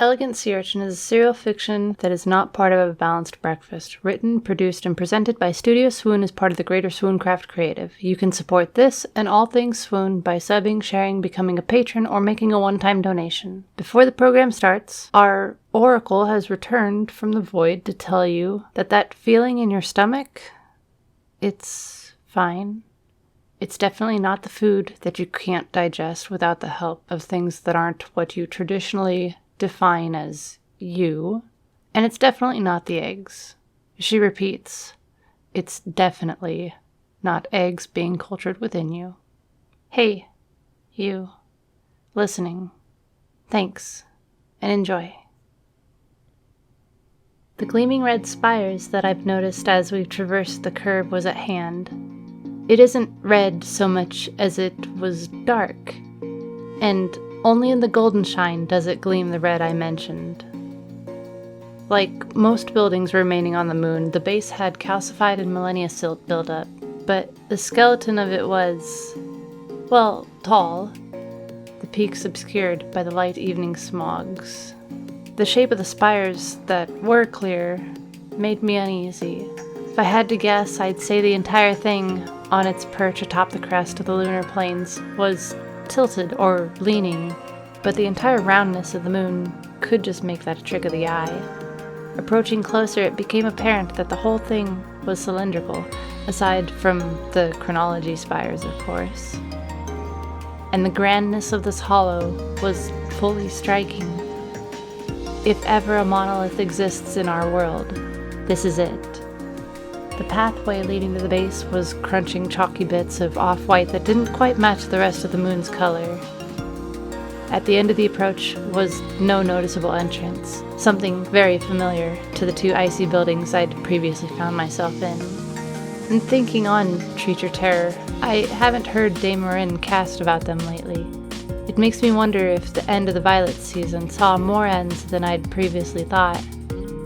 Elegant Sea Urchin is a serial fiction that is not part of a balanced breakfast. Written, produced, and presented by Studio Swoon as part of the greater Swooncraft Creative. You can support this and all things Swoon by subbing, sharing, becoming a patron, or making a one-time donation. Before the program starts, our oracle has returned from the void to tell you that feeling in your stomach, it's fine. It's definitely not the food that you can't digest without the help of things that aren't what you traditionally define as you, and it's definitely not the eggs. She repeats, it's definitely not eggs being cultured within you. Hey, you, listening, thanks, and enjoy. The gleaming red spires that I've noticed as we've traversed the curve was at hand. It isn't red so much as it was dark, and only in the golden shine does it gleam the red I mentioned. Like most buildings remaining on the moon, the base had calcified and millennia silt buildup, but the skeleton of it was, well, tall, the peaks obscured by the light evening smogs. The shape of the spires that were clear made me uneasy. If I had to guess, I'd say the entire thing on its perch atop the crest of the lunar plains was tilted or leaning, but the entire roundness of the moon could just make that a trick of the eye. Approaching closer, it became apparent that the whole thing was cylindrical, aside from the chronology spires, of course. And the grandness of this hollow was fully striking. If ever a monolith exists in our world, this is it. The pathway leading to the base was crunching chalky bits of off-white that didn't quite match the rest of the moon's color. At the end of the approach was no noticeable entrance, something very familiar to the two icy buildings I'd previously found myself in. And thinking on Treat Your Terror, I haven't heard Dame Marin cast about them lately. It makes me wonder if the end of the Violet season saw more ends than I'd previously thought.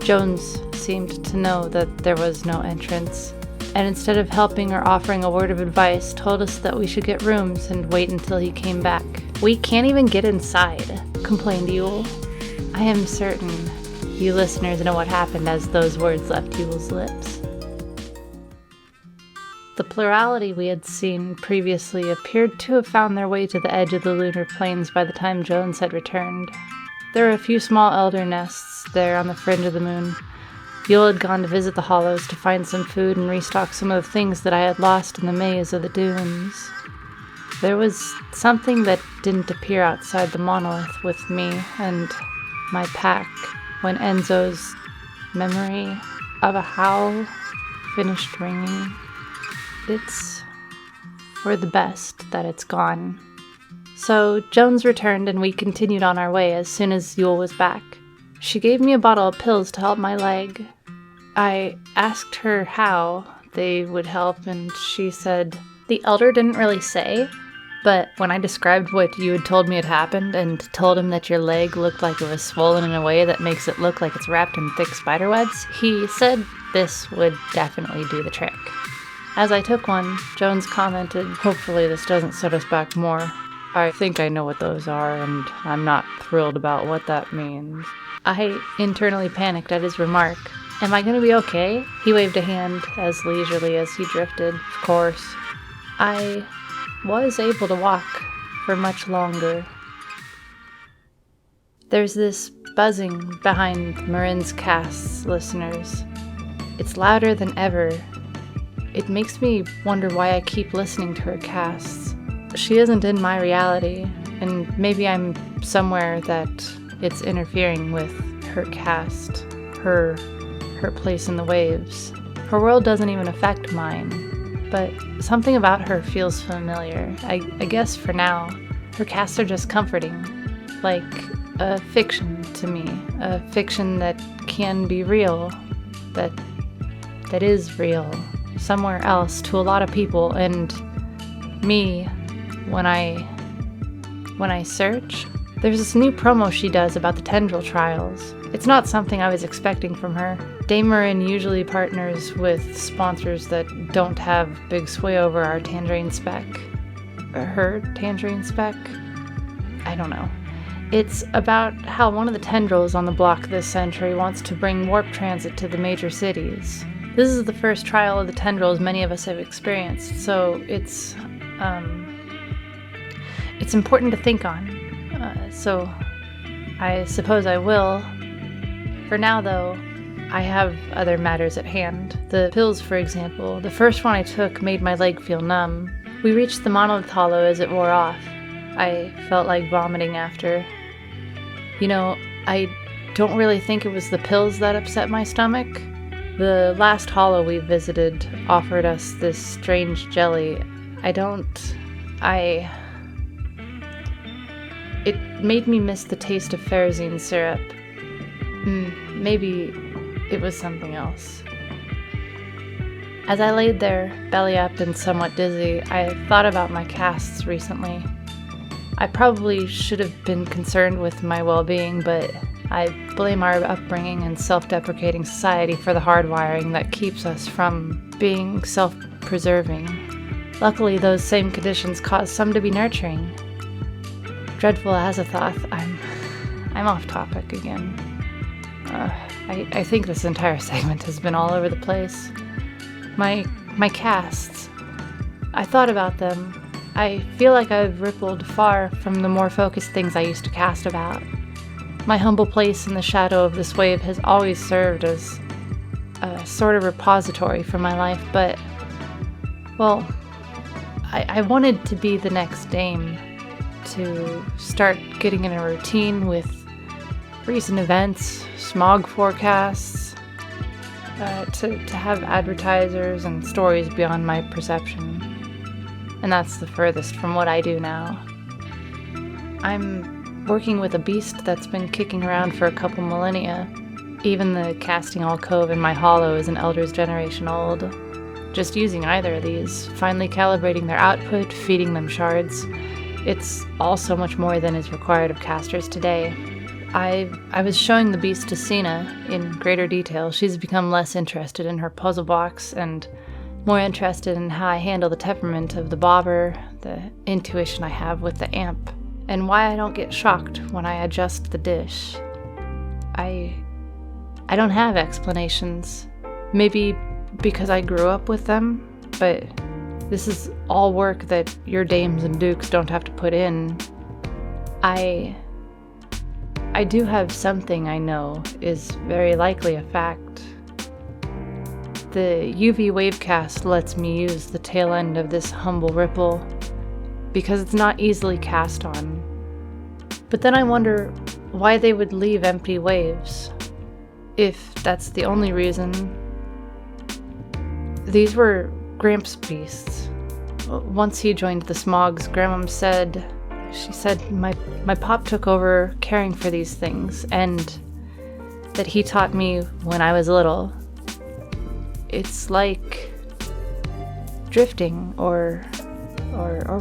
Jones seemed to know that there was no entrance, and instead of helping or offering a word of advice, told us that we should get rooms and wait until he came back. "We can't even get inside," complained Yule. I am certain you listeners know what happened as those words left Yule's lips. The plurality we had seen previously appeared to have found their way to the edge of the lunar plains by the time Jones had returned. There were a few small elder nests there on the fringe of the moon. Yule had gone to visit the hollows to find some food and restock some of the things that I had lost in the maze of the dunes. There was something that didn't appear outside the monolith with me and my pack when Enzo's memory of a howl finished ringing. It's for the best that it's gone. So Jones returned and we continued on our way as soon as Yule was back. She gave me a bottle of pills to help my leg. I asked her how they would help, and she said, "The elder didn't really say, but when I described what you had told me had happened and told him that your leg looked like it was swollen in a way that makes it look like it's wrapped in thick spider webs, he said this would definitely do the trick." As I took one, Jones commented, "Hopefully this doesn't set us back more. I think I know what those are, and I'm not thrilled about what that means." I internally panicked at his remark. "Am I going to be okay?" He waved a hand as leisurely as he drifted. Of course. I was able to walk for much longer. There's this buzzing behind Marin's casts, listeners. It's louder than ever. It makes me wonder why I keep listening to her casts. She isn't in my reality, and maybe I'm somewhere that it's interfering with her cast, her place in the waves. Her world doesn't even affect mine, but something about her feels familiar. I guess for now, her casts are just comforting, like a fiction to me, a fiction that can be real, that is real, somewhere else to a lot of people, and me, when I search. There's this new promo she does about the tendril trials. It's not something I was expecting from her. Dame Marin usually partners with sponsors that don't have big sway over our tangerine spec. Or her tangerine spec? I don't know. It's about how one of the tendrils on the block this century wants to bring warp transit to the major cities. This is the first trial of the tendrils many of us have experienced, so it's important to think on. So I suppose I will. For now, though, I have other matters at hand. The pills, for example. The first one I took made my leg feel numb. We reached the monolith hollow as it wore off. I felt like vomiting after. You know, I don't really think it was the pills that upset my stomach. The last hollow we visited offered us this strange jelly. It made me miss the taste of ferrozine syrup. Maybe it was something else. As I laid there, belly up and somewhat dizzy, I thought about my casts recently. I probably should have been concerned with my well-being, but I blame our upbringing and self-deprecating society for the hardwiring that keeps us from being self-preserving. Luckily, those same conditions cause some to be nurturing. Dreadful Azathoth, I'm off topic again. I think this entire segment has been all over the place. My casts. I thought about them. I feel like I've rippled far from the more focused things I used to cast about. My humble place in the shadow of this wave has always served as a sort of repository for my life, but, well, I wanted to be the next Dame, to start getting in a routine with recent events, smog forecasts, to have advertisers and stories beyond my perception. And that's the furthest from what I do now. I'm working with a beast that's been kicking around for a couple millennia. Even the casting alcove in my hollow is an Elder's generation old. Just using either of these, finally calibrating their output, feeding them shards, it's all so much more than is required of casters today. I was showing the beast to Sina in greater detail. She's become less interested in her puzzle box and more interested in how I handle the temperament of the bobber, the intuition I have with the amp, and why I don't get shocked when I adjust the dish. I don't have explanations. Maybe because I grew up with them, but this is all work that your dames and dukes don't have to put in. I do have something I know is very likely a fact. The UV wavecast lets me use the tail end of this humble ripple because it's not easily cast on. But then I wonder why they would leave empty waves. If that's the only reason. These were Gramps' beasts. Once he joined the Smogs, Grandmom said, my pop took over caring for these things, and that he taught me when I was little. It's like drifting or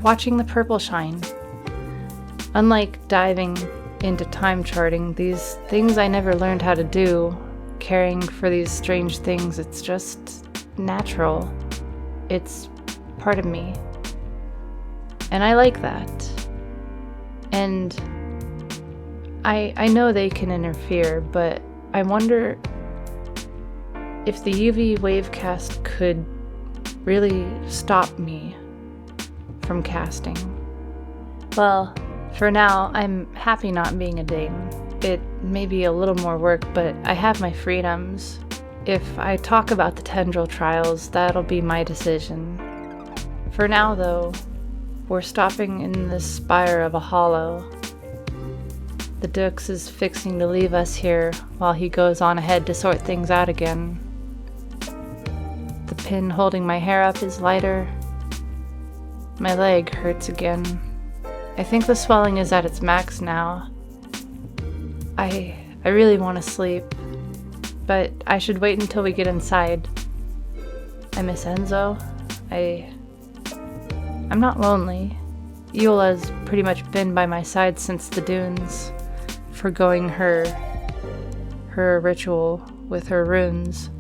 watching the purple shine. Unlike diving into time charting, these things I never learned how to do, caring for these strange things, it's just natural. It's part of me. And I like that. And I know they can interfere, but I wonder if the UV wavecast could really stop me from casting. Well, for now, I'm happy not being a dame. It may be a little more work, but I have my freedoms. If I talk about the tendril trials, that'll be my decision. For now, though, we're stopping in the spire of a hollow. The Dux is fixing to leave us here while he goes on ahead to sort things out again. The pin holding my hair up is lighter. My leg hurts again. I think the swelling is at its max now. I really want to sleep, but I should wait until we get inside. I miss Enzo. I'm not lonely. Eula's pretty much been by my side since the dunes, forgoing her ritual with her runes.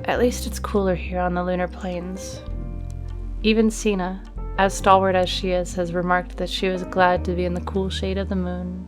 At least it's cooler here on the lunar plains. Even Sina, as stalwart as she is, has remarked that she was glad to be in the cool shade of the moon.